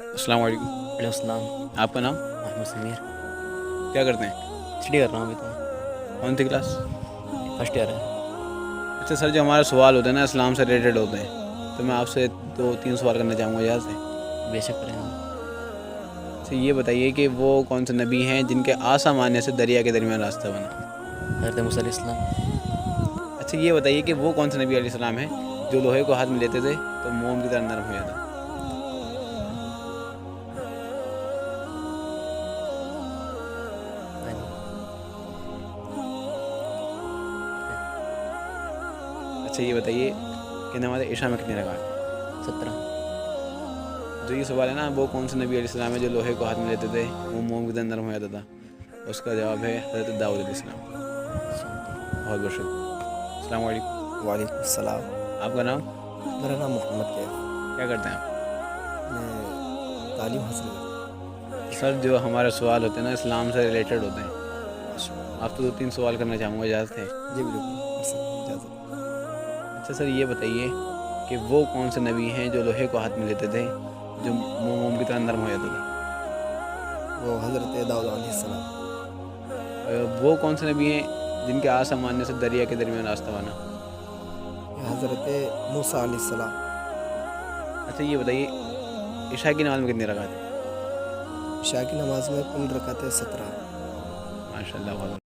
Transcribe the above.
السلام علیکم. علیہ السلام. آپ کا نام؟ محمد سمیر. کیا کرتے ہیں؟ اسٹڈی کر رہا ہوں ابھی تو. کون سی کلاس؟ فرسٹ ایئر ہے. اچھا سر، جو ہمارے سوال ہوتے ہیں نا اسلام سے ریلیٹڈ ہوتے ہیں، تو میں آپ سے 2-3 سوال کرنا چاہوں گا، اجازت ہے؟ بے شک کریں گے. اچھا یہ بتائیے کہ وہ کون سے نبی ہیں جن کے آسام آنے سے دریا کے درمیان راستہ بنا؟ حضرت موسیٰ علیہ السلام. اچھا یہ بتائیے کہ وہ کون سے نبی علیہ السلام ہیں جو لوہے کو ہاتھ میں لیتے تھے تو موم کی طرح نرم ہو جاتا؟ اچھا یہ بتائیے کہ نماز عشاء میں کتنی رکعت ہے؟ 17. جو یہ سوال ہے نا، وہ کون سے نبی علیہ السلام ہے جو لوہے کو ہاتھ میں لیتے تھے وہ موم کی طرح نرم ہو جاتا تھا؟ اس کا جواب ہے حضرت داؤد علیہ السلام. بہت بہت شکریہ. السلام علیکم. وعلیکم السلام. آپ کا نام؟ میرا نام محمد کیف. کیا کرتے ہیں آپ؟ میں تعلیم حاصل کرتا ہوں. سر جو ہمارے سوال ہوتے ہیں نا اسلام سے ریلیٹڈ ہوتے ہیں، ماشاء اللہ. آپ تو 2-3 سوال کرنا چاہوں گا، اجازت ہے؟ جی بالکل کر سکتے ہیں، اجازت. اچھا سر یہ بتائیے کہ وہ کون سے نبی ہیں جو لوہے کو ہاتھ میں لیتے تھے جو موم کی طرح نرم ہو جاتا تھا؟ وہ حضرت داؤد علیہ السلام. وہ کون سے نبی ہیں جن کے آسام آنے سے دریا کے درمیان راستہ بنا؟ حضرت موسیٰ علیہ السلام. اچھا یہ بتائیے عشاء کی نماز میں کتنی رکعت ہے؟ عشاء کی نماز میں کل رکعتیں 17. ماشاء اللہ بہت